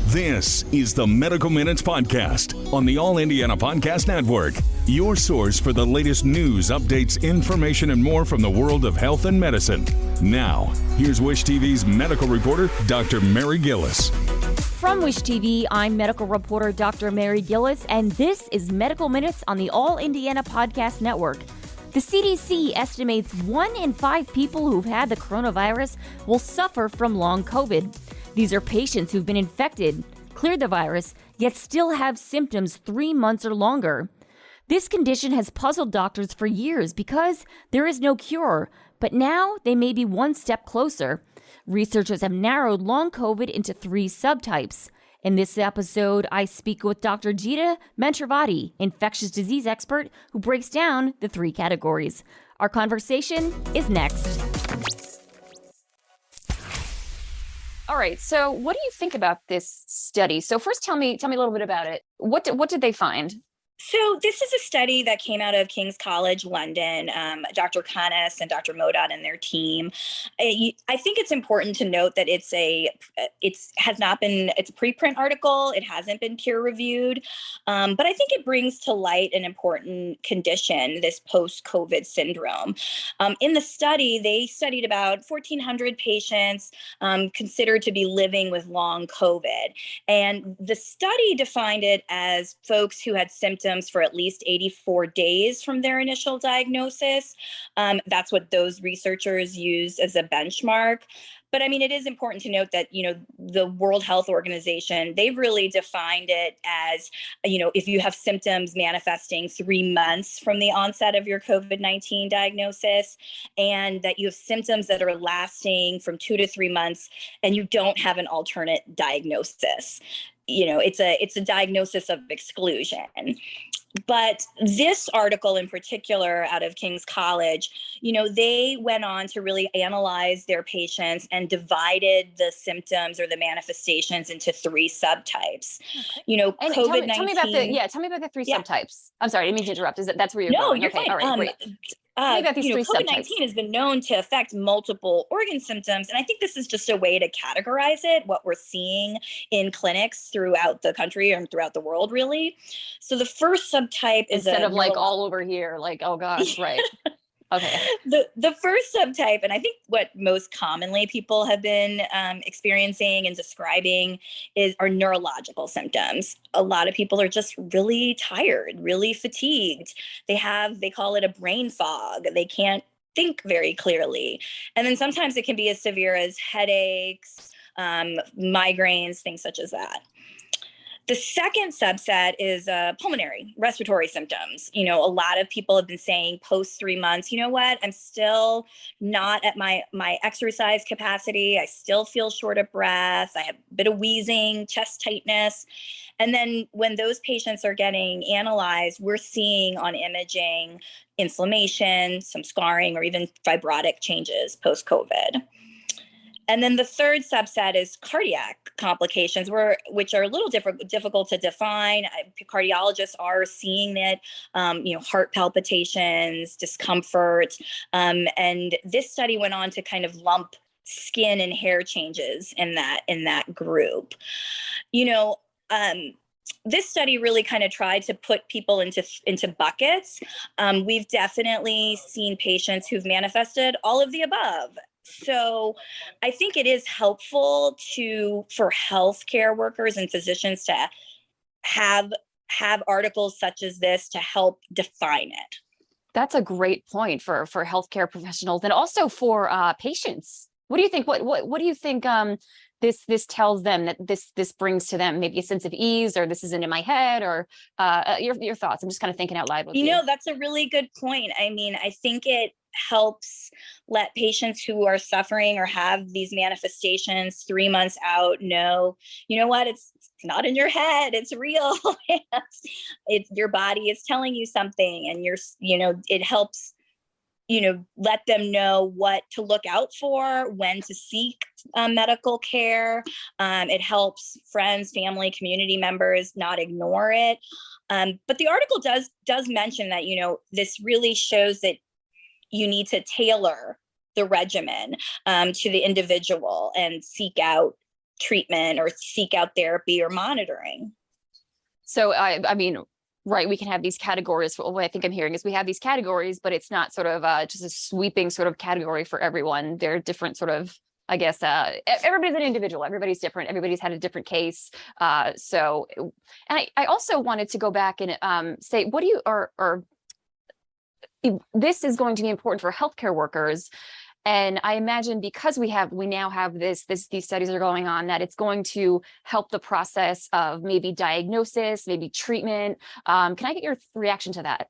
This is the Medical Minutes Podcast on the All Indiana Podcast Network. Your source for the latest news, updates, information, and more from the world of health and medicine. Now, here's Wish TV's medical reporter, Dr. Mary Gillis. From Wish TV, I'm medical reporter Dr. Mary Gillis, and this is Medical Minutes on the All Indiana Podcast Network. The CDC estimates 1 in 5 people who've had the coronavirus will suffer from long COVID. These are patients who've been infected, cleared the virus, yet still have symptoms 3 months or longer. This condition has puzzled doctors for years because there is no cure, but now they may be one step closer. Researchers have narrowed long COVID into 3 subtypes. In this episode, I speak with Dr. Geeta Mantravadi, infectious disease expert, who breaks down the 3 categories. Our conversation is next. All right, so what do you think about this study? So first, tell me a little bit about it. What did they find? So this is a study that came out of King's College London, Dr. Canis and Dr. Modot and their team. I think it's important to note that it's a preprint article. It hasn't been peer reviewed, but I think it brings to light an important condition, this post-COVID syndrome. In the study, they studied about 1,400 patients considered to be living with long COVID. And the study defined it as folks who had symptoms for at least 84 days from their initial diagnosis. That's what those researchers used as a benchmark. But I mean, it is important to note that, the World Health Organization, they've really defined it as, if you have symptoms manifesting 3 months from the onset of your COVID-19 diagnosis, and that you have symptoms that are lasting from 2 to 3 months, and you don't have an alternate diagnosis. It's a diagnosis of exclusion. But this article in particular out of King's College, they went on to really analyze their patients and divided the symptoms or the manifestations into 3 subtypes. Okay. And COVID-19. Tell me about the 3 subtypes. I'm sorry, I didn't mean to interrupt. That's where you're going? No, you're okay, fine. All right, great. COVID-19 has been known to affect multiple organ symptoms, and I think this is just a way to categorize it, what we're seeing in clinics throughout the country and throughout the world, really. So the first subtype is instead of like all over here, like, oh gosh, right. Okay. The first subtype, and I think what most commonly people have been experiencing and describing are neurological symptoms. A lot of people are just really tired, really fatigued. They call it a brain fog. They can't think very clearly. And then sometimes it can be as severe as headaches, migraines, things such as that. The second subset is pulmonary, respiratory symptoms. A lot of people have been saying post 3 months, you know what, I'm still not at my exercise capacity. I still feel short of breath. I have a bit of wheezing, chest tightness. And then when those patients are getting analyzed, we're seeing on imaging inflammation, some scarring, or even fibrotic changes post-COVID. And then the third subset is cardiac complications, which are a little difficult to define. Cardiologists are seeing it, heart palpitations, discomfort. And this study went on to kind of lump skin and hair changes in that group. This study really kind of tried to put people into buckets. We've definitely seen patients who've manifested all of the above. So I think it is helpful for healthcare workers and physicians to have articles such as this to help define it. That's a great point for healthcare professionals and also for patients. What do you think? What do you think this tells them, that this brings to them? Maybe a sense of ease, or this isn't in my head, or your thoughts? I'm just kind of thinking out loud with you. That's a really good point. I mean, I think it helps let patients who are suffering or have these manifestations 3 months out know, what, it's not in your head, it's real. Your body is telling you something, and it helps, let them know what to look out for, when to seek medical care. It helps friends, family, community members not ignore it. But the article does mention that, this really shows that you need to tailor the regimen to the individual and seek out treatment or seek out therapy or monitoring. So I mean, right, we can have these categories. What I think I'm hearing is we have these categories, but it's not sort of just a sweeping sort of category for everyone. They're different sort of, I guess, everybody's an individual. Everybody's different. Everybody's had a different case. And I also wanted to go back and say, what do you, or this is going to be important for healthcare workers. And I imagine because we now have these studies are going on, that it's going to help the process of maybe diagnosis, maybe treatment. Can I get your reaction to that?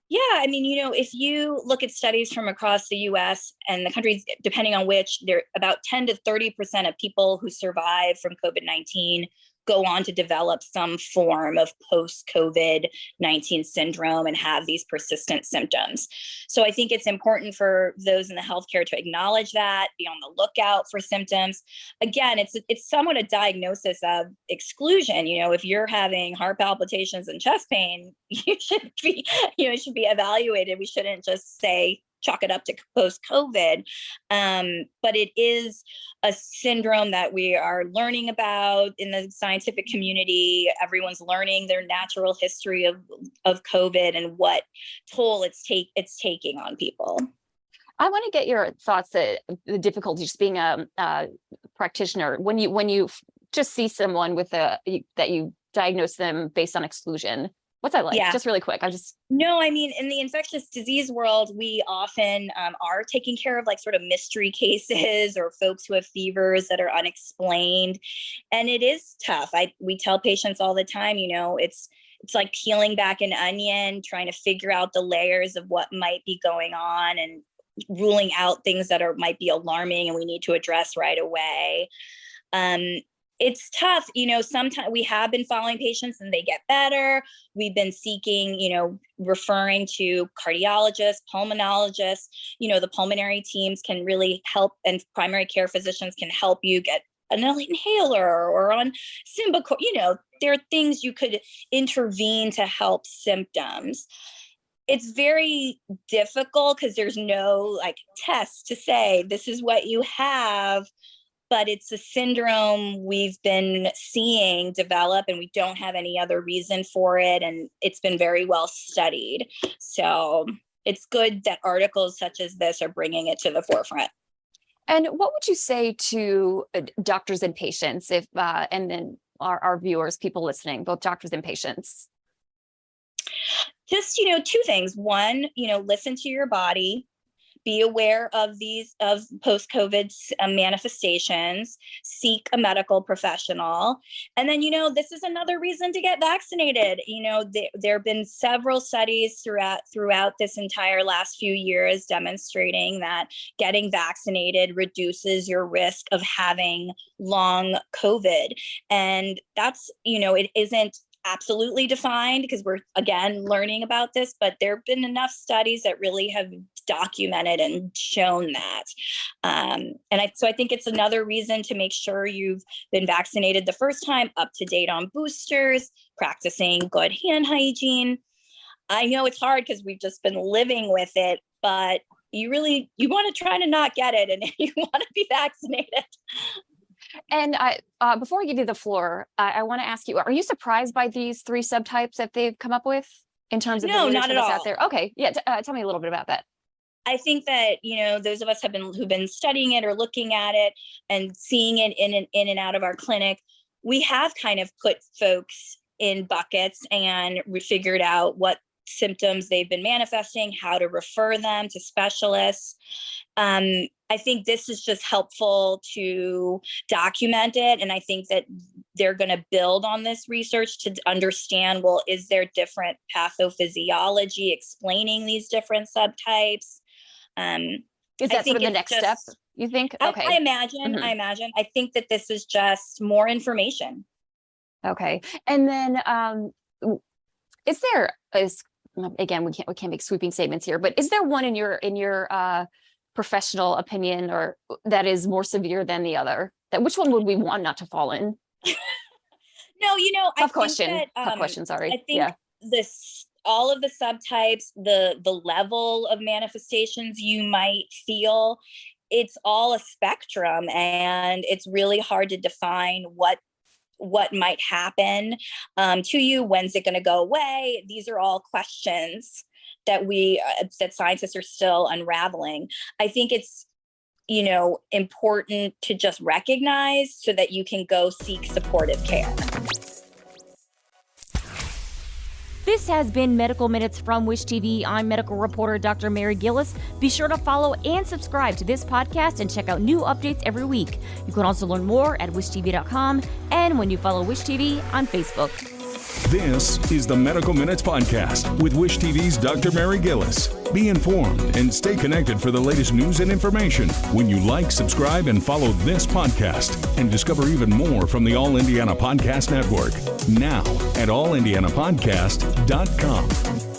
Yeah, I mean, if you look at studies from across the US and the countries, depending on which, there about 10 to 30% of people who survive from COVID-19 go on to develop some form of post-COVID-19 syndrome and have these persistent symptoms. So I think it's important for those in the healthcare to acknowledge that, be on the lookout for symptoms. Again, it's somewhat a diagnosis of exclusion. If you're having heart palpitations and chest pain, you should be evaluated. We shouldn't just say, chalk it up to post-COVID. But it is a syndrome that we are learning about in the scientific community. Everyone's learning their natural history of COVID and what toll it's taking on people. I want to get your thoughts that the difficulty just being a practitioner when you just see someone with that you diagnose them based on exclusion. What's that like? Yeah. Just really quick. No, I mean, in the infectious disease world, we often are taking care of like sort of mystery cases or folks who have fevers that are unexplained. And it is tough. We tell patients all the time, it's like peeling back an onion, trying to figure out the layers of what might be going on and ruling out things that might be alarming and we need to address right away. It's tough. Sometimes we have been following patients and they get better. We've been seeking, referring to cardiologists, pulmonologists. The pulmonary teams can really help, and primary care physicians can help you get an inhaler or on Symbicort. There are things you could intervene to help symptoms. It's very difficult because there's no test to say this is what you have. But it's a syndrome we've been seeing develop and we don't have any other reason for it. And it's been very well studied. So it's good that articles such as this are bringing it to the forefront. And what would you say to doctors and patients and then our viewers, people listening, both doctors and patients? Just, two things. One, listen to your body. Be aware of post-COVID manifestations, seek a medical professional. And then, this is another reason to get vaccinated. There have been several studies throughout this entire last few years demonstrating that getting vaccinated reduces your risk of having long COVID. And that's, it isn't absolutely defined because we're again learning about this, but there have been enough studies that really have documented and shown that. So I think it's another reason to make sure you've been vaccinated the first time, up to date on boosters, practicing good hand hygiene. I know it's hard because we've just been living with it, but you want to try to not get it and you want to be vaccinated. And before I give you the floor, I want to ask you, are you surprised by these 3 subtypes that they've come up with in terms of the literature that's out there? Okay. Yeah. Tell me a little bit about that. I think that, those of us who've been studying it or looking at it and seeing it in and out of our clinic, we have kind of put folks in buckets and we figured out what symptoms they've been manifesting, how to refer them to specialists. I think this is just helpful to document it. And I think that they're going to build on this research to understand, well, is there different pathophysiology explaining these different subtypes? Is that sort of the next step, you think? Okay. I imagine. I think that this is just more information. Okay. And then again, we can't make sweeping statements here, but is there one in your professional opinion or that is more severe than the other? Which one would we want not to fall in? No, Tough question. Sorry. I think all of the subtypes, the level of manifestations you might feel it's all a spectrum, and it's really hard to define what might happen to you. When's it going to go away? These are all questions that that scientists are still unraveling. I think it's, important to just recognize so that you can go seek supportive care. This has been Medical Minutes from Wish TV. I'm medical reporter Dr. Mary Gillis. Be sure to follow and subscribe to this podcast and check out new updates every week. You can also learn more at wishtv.com and when you follow Wish TV on Facebook. This is the Medical Minutes Podcast with Wish TV's Dr. Mary Gillis. Be informed and stay connected for the latest news and information when you like, subscribe, and follow this podcast, and discover even more from the All Indiana Podcast Network. Now at allindianapodcast.com.